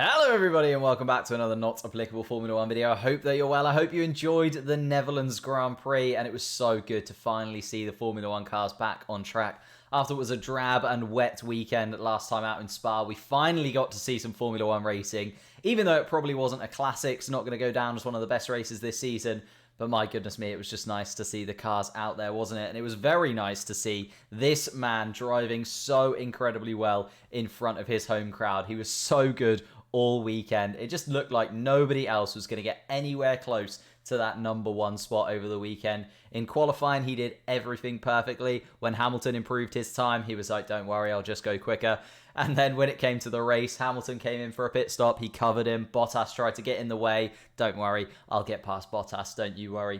Hello everybody and welcome back to another not applicable Formula 1 video. I hope that you're well. I hope you enjoyed the Netherlands Grand Prix and it was so good to finally see the Formula 1 cars back on track. After it was a drab and wet weekend last time out in Spa, we finally got to see some Formula 1 racing. Even though it probably wasn't a classic, it's not going to go down as one of the best races this season. But my goodness me, it was just nice to see the cars out there, wasn't it? And it was very nice to see this man driving so incredibly well in front of his home crowd. He was so good all weekend. It just looked like nobody else was going to get anywhere close to that number one spot over the weekend. In qualifying, he did everything perfectly. When Hamilton improved his time, he was like, don't worry, I'll just go quicker. And then when it came to the race, Hamilton came in for a pit stop. He covered him. Bottas tried to get in the way. Don't worry, I'll get past Bottas. Don't you worry.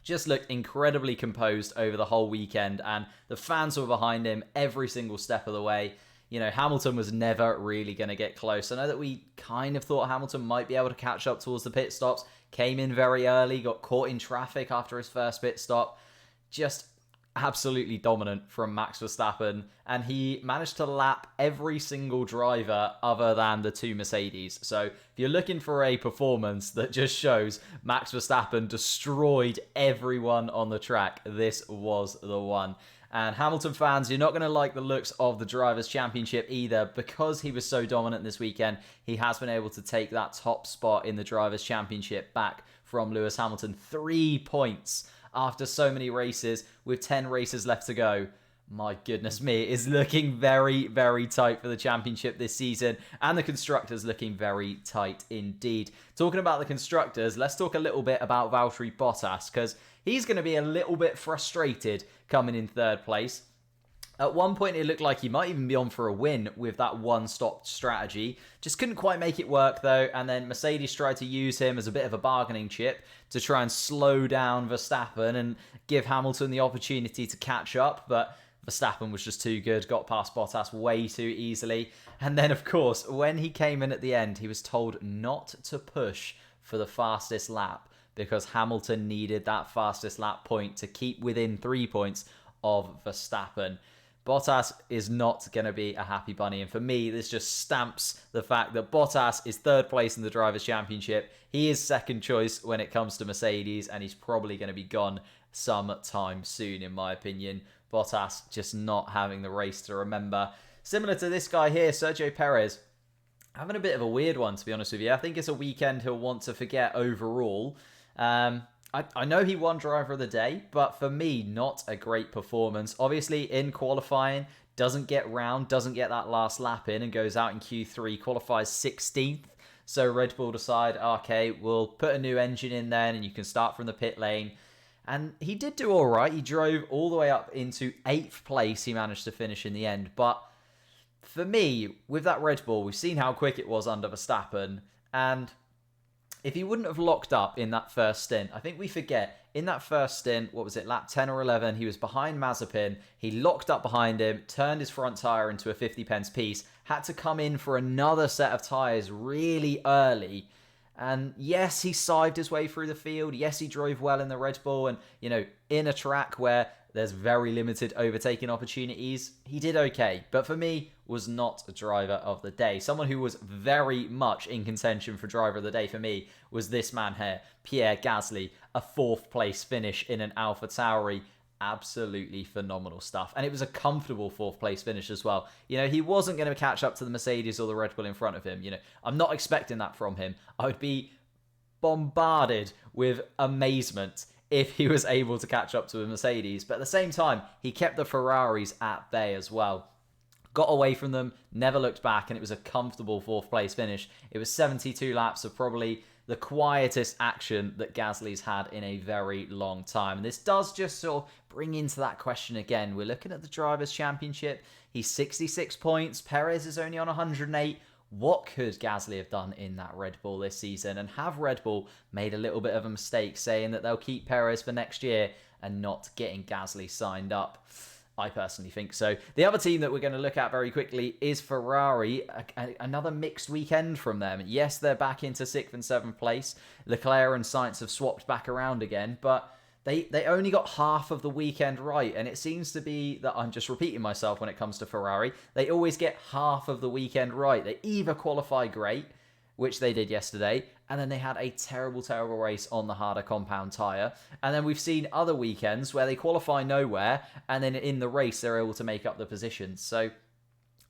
Just looked incredibly composed over the whole weekend. And the fans were behind him every single step of the way. You know, Hamilton was never really going to get close. I know that we kind of thought Hamilton might be able to catch up towards the pit stops. Came in very early, got caught in traffic after his first pit stop. Just absolutely dominant from Max Verstappen. And he managed to lap every single driver other than the two Mercedes. So if you're looking for a performance that just shows Max Verstappen destroyed everyone on the track, this was the one. And Hamilton fans, you're not going to like the looks of the Drivers' Championship either. Because he was so dominant this weekend, he has been able to take that top spot in the Drivers' Championship back from Lewis Hamilton. 3 points after so many races with 10 races left to go. My goodness me, it is looking very, very tight for the championship this season. And the Constructors looking very tight indeed. Talking about the Constructors, let's talk a little bit about Valtteri Bottas. Because he's going to be a little bit frustrated coming in third place. At one point, it looked like he might even be on for a win with that one-stop strategy. Just couldn't quite make it work, though. And then Mercedes tried to use him as a bit of a bargaining chip to try and slow down Verstappen and give Hamilton the opportunity to catch up. But Verstappen was just too good, got past Bottas way too easily. And then, of course, when he came in at the end, he was told not to push for the fastest lap because Hamilton needed that fastest lap point to keep within 3 points of Verstappen. Bottas is not going to be a happy bunny. And for me, this just stamps the fact that Bottas is third place in the Drivers' Championship. He is second choice when it comes to Mercedes, and he's probably going to be gone sometime soon, in my opinion. Bottas just not having the race to remember. Similar to this guy here, Sergio Perez, having a bit of a weird one, to be honest with you. I think it's a weekend he'll want to forget overall. I know he won Driver of the Day, but for me, not a great performance. Obviously, in qualifying, doesn't get round, doesn't get that last lap in and goes out in Q3, qualifies 16th. So Red Bull decide, okay, we'll put a new engine in then and you can start from the pit lane. And he did do all right. He drove all the way up into 8th place. He managed to finish in the end. But for me, with that Red Bull, we've seen how quick it was under Verstappen. And if he wouldn't have locked up in that first stint, I think we forget, in that first stint, what was it, lap 10 or 11, he was behind Mazepin, he locked up behind him, turned his front tyre into a 50 pence piece, had to come in for another set of tyres really early. And yes, he sived his way through the field. Yes, he drove well in the Red Bull. And, you know, in a track where there's very limited overtaking opportunities, he did okay. But for me, was not a driver of the day. Someone who was very much in contention for driver of the day for me was this man here, Pierre Gasly, a 4th place finish in an AlphaTauri. Absolutely phenomenal stuff. And it was a comfortable 4th place finish as well. You know, he wasn't going to catch up to the Mercedes or the Red Bull in front of him. You know, I'm not expecting that from him. I would be bombarded with amazement if he was able to catch up to a Mercedes. But at the same time, he kept the Ferraris at bay as well. Got away from them, never looked back, and it was a comfortable 4th place finish. It was 72 laps of probably the quietest action that Gasly's had in a very long time. And this does just sort of bring into that question again. We're looking at the Drivers' Championship. He's 66 points. Perez is only on 108. What could Gasly have done in that Red Bull this season? And have Red Bull made a little bit of a mistake saying that they'll keep Perez for next year and not getting Gasly signed up? I personally think so. The other team that we're going to look at very quickly is Ferrari. Another mixed weekend from them. Yes, they're back into 6th and 7th place. Leclerc and Sainz have swapped back around again, but they only got half of the weekend right, and it seems to be that I'm just repeating myself when it comes to Ferrari. They always get half of the weekend right. They either qualify great, which they did yesterday, and then they had a terrible, terrible race on the harder compound tyre. And then we've seen other weekends where they qualify nowhere, and then in the race they're able to make up the positions. So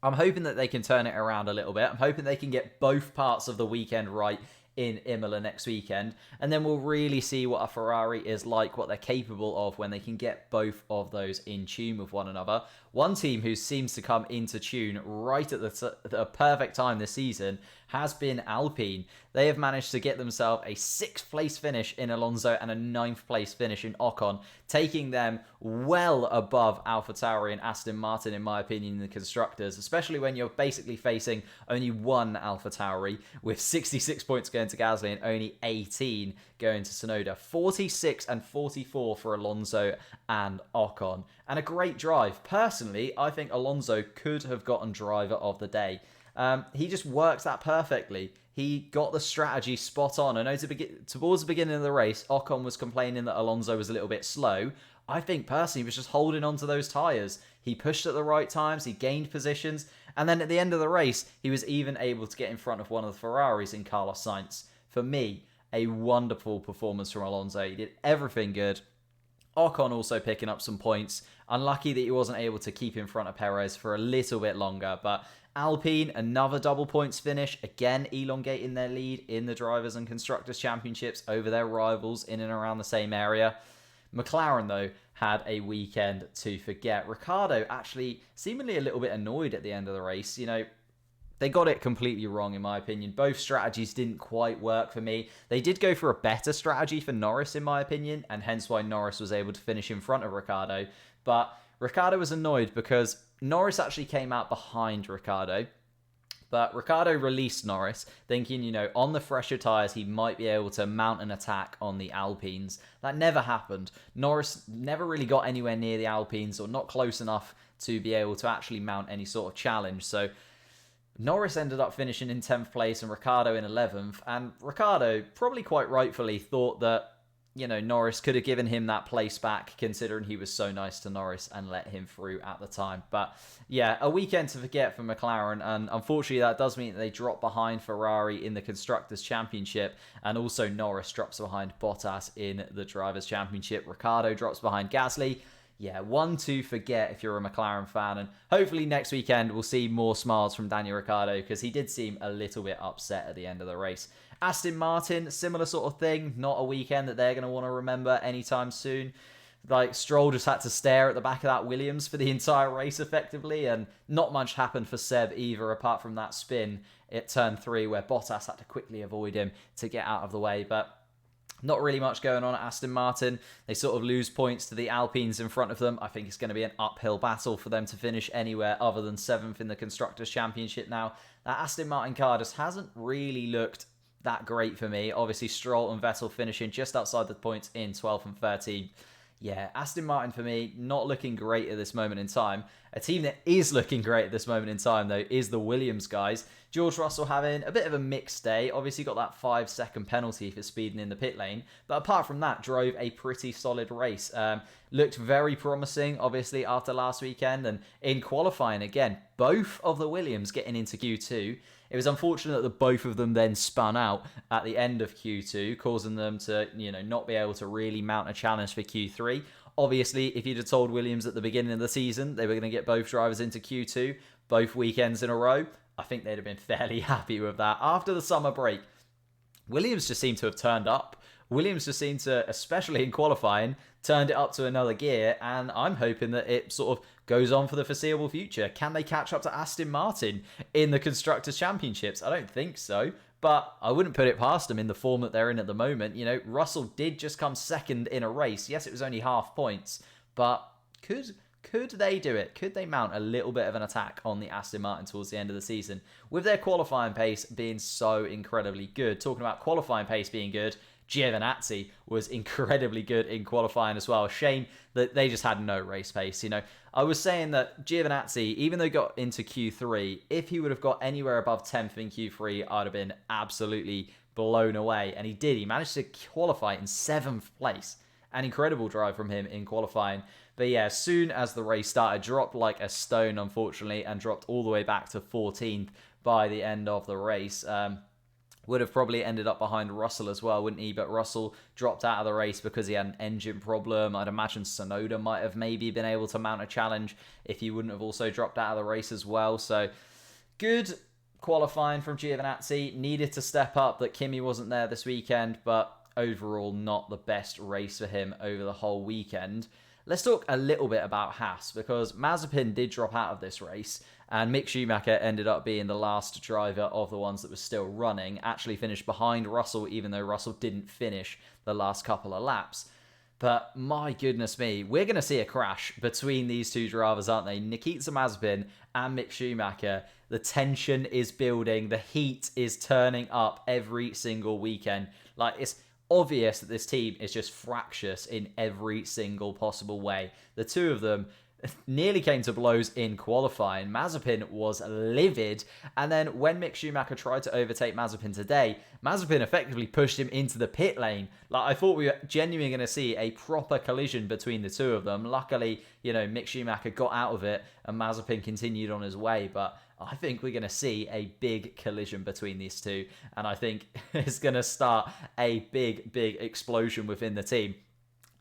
I'm hoping that they can turn it around a little bit. I'm hoping they can get both parts of the weekend right in Imola next weekend, and then we'll really see what a Ferrari is like, what they're capable of when they can get both of those in tune with one another. One team who seems to come into tune right at the perfect time this season has been Alpine. They have managed to get themselves a 6th place finish in Alonso and a 9th place finish in Ocon, taking them well above AlphaTauri and Aston Martin, in my opinion, in the constructors, especially when you're basically facing only one AlphaTauri with 66 points going to Gasly and only 18 going to Tsunoda. 46 and 44 for Alonso and Ocon. And a great drive. Personally, I think Alonso could have gotten driver of the day. He just worked that perfectly. He got the strategy spot on. I know towards the beginning of the race, Ocon was complaining that Alonso was a little bit slow. I think personally he was just holding on to those tyres. He pushed at the right times, he gained positions, and then at the end of the race, he was even able to get in front of one of the Ferraris in Carlos Sainz. For me, a wonderful performance from Alonso. He did everything good. Ocon also picking up some points. Unlucky that he wasn't able to keep in front of Perez for a little bit longer, but Alpine, another double points finish, again elongating their lead in the Drivers' and Constructors' Championships over their rivals in and around the same area. McLaren, though, had a weekend to forget. Ricciardo actually seemingly a little bit annoyed at the end of the race. You know, they got it completely wrong, in my opinion. Both strategies didn't quite work for me. They did go for a better strategy for Norris, in my opinion, and hence why Norris was able to finish in front of Ricciardo. But Ricciardo was annoyed because Norris actually came out behind Ricciardo. But Ricciardo released Norris, thinking, you know, on the fresher tyres, he might be able to mount an attack on the Alpines. That never happened. Norris never really got anywhere near the Alpines, or not close enough to be able to actually mount any sort of challenge. So Norris ended up finishing in 10th place and Ricciardo in 11th. And Ricciardo probably quite rightfully thought that, you know, Norris could have given him that place back, considering he was so nice to Norris and let him through at the time. But yeah, a weekend to forget for McLaren, and unfortunately that does mean that they drop behind Ferrari in the Constructors' Championship, and also Norris drops behind Bottas in the Drivers' Championship. Ricciardo drops behind Gasly. Yeah, one to forget if you're a McLaren fan, and hopefully next weekend we'll see more smiles from Daniel Ricciardo, because he did seem a little bit upset at the end of the race. Aston Martin, similar sort of thing, not a weekend that they're going to want to remember anytime soon. Like, Stroll just had to stare at the back of that Williams for the entire race, effectively, and not much happened for Seb either, apart from that spin at turn 3 where Bottas had to quickly avoid him to get out of the way. But not really much going on at Aston Martin. They sort of lose points to the Alpines in front of them. I think it's going to be an uphill battle for them to finish anywhere other than 7th in the Constructors' Championship now. That Aston Martin car just hasn't really looked that great for me. Obviously, Stroll and Vettel finishing just outside the points in 12th and 13th. Yeah, Aston Martin for me, not looking great at this moment in time. A team that is looking great at this moment in time, though, is the Williams guys. George Russell having a bit of a mixed day. Obviously got that 5-second penalty for speeding in the pit lane. But apart from that, drove a pretty solid race. Looked very promising, obviously, after last weekend. And in qualifying, again, both of the Williams getting into Q2. It was unfortunate that both of them then spun out at the end of Q2, causing them to, you know, not be able to really mount a challenge for Q3. Obviously, if you'd have told Williams at the beginning of the season they were going to get both drivers into Q2, both weekends in a row, I think they'd have been fairly happy with that. After the summer break, Williams just seemed to have turned up. Williams just seemed to, especially in qualifying, turned it up to another gear, and I'm hoping that it sort of goes on for the foreseeable future. Can they catch up to Aston Martin in the Constructors' Championships? I don't think so, but I wouldn't put it past them in the form that they're in at the moment. You know, Russell did just come second in a race. Yes, it was only half points, but could they do it? Could they mount a little bit of an attack on the Aston Martin towards the end of the season? With their qualifying pace being so incredibly good. Talking about qualifying pace being good, Giovinazzi was incredibly good in qualifying as well. Shame that they just had no race pace. You know, I was saying that Giovinazzi, even though he got into Q3, if he would have got anywhere above 10th in Q3, I'd have been absolutely blown away. And he did. He managed to qualify in 7th place. An incredible drive from him in qualifying. But yeah, as soon as the race started, dropped like a stone, unfortunately, and dropped all the way back to 14th by the end of the race. Would have probably ended up behind Russell as well, wouldn't he? But Russell dropped out of the race because he had an engine problem. I'd imagine Tsunoda might have maybe been able to mount a challenge if he wouldn't have also dropped out of the race as well. So good qualifying from Giovinazzi. Needed to step up that Kimi wasn't there this weekend, but overall not the best race for him over the whole weekend. Let's talk a little bit about Haas, because Mazepin did drop out of this race, and Mick Schumacher ended up being the last driver of the ones that was still running, actually finished behind Russell, even though Russell didn't finish the last couple of laps. But my goodness me, we're going to see a crash between these two drivers, aren't they? Nikita Mazepin and Mick Schumacher. The tension is building. The heat is turning up every single weekend. Like, it's obvious that this team is just fractious in every single possible way. The two of them nearly came to blows in qualifying. Mazepin was livid, and then when Mick Schumacher tried to overtake Mazepin today, Mazepin effectively pushed him into the pit lane. Like, I thought we were genuinely going to see a proper collision between the two of them. Luckily, Mick Schumacher got out of it and Mazepin continued on his way, but I think we're going to see a big collision between these two, and I think it's going to start a big explosion within the team.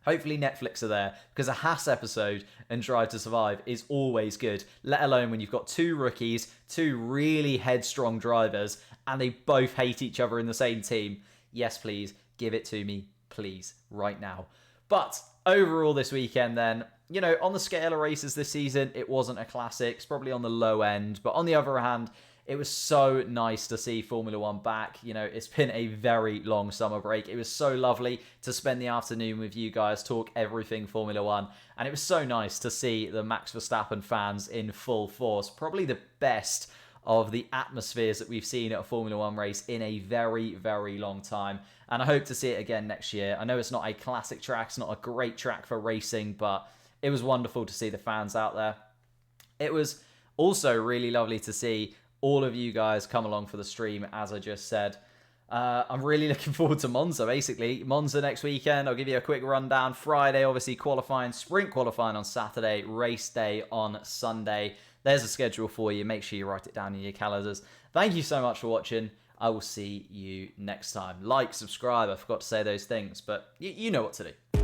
Hopefully Netflix are there, because a Haas episode and Drive to Survive is always good, let alone when you've got two rookies, two really headstrong drivers, and they both hate each other in the same team. Yes, please, give it to me, please, right now. But overall this weekend then, on the scale of races this season, it wasn't a classic. It's probably on the low end. But on the other hand, it was so nice to see Formula One back. It's been a very long summer break. It was so lovely to spend the afternoon with you guys, talk everything Formula One. And it was so nice to see the Max Verstappen fans in full force. Probably the best of the atmospheres that we've seen at a Formula One race in a very long time. And I hope to see it again next year. I know it's not a classic track. It's not a great track for racing, but it was wonderful to see the fans out there. It was also really lovely to see all of you guys come along for the stream, as I just said. I'm really looking forward to Monza, basically. Monza next weekend. I'll give you a quick rundown. Friday, obviously, qualifying, sprint qualifying on Saturday, race day on Sunday. There's a schedule for you. Make sure you write it down in your calendars. Thank you so much for watching. I will see you next time. Like, subscribe. I forgot to say those things, but you know what to do.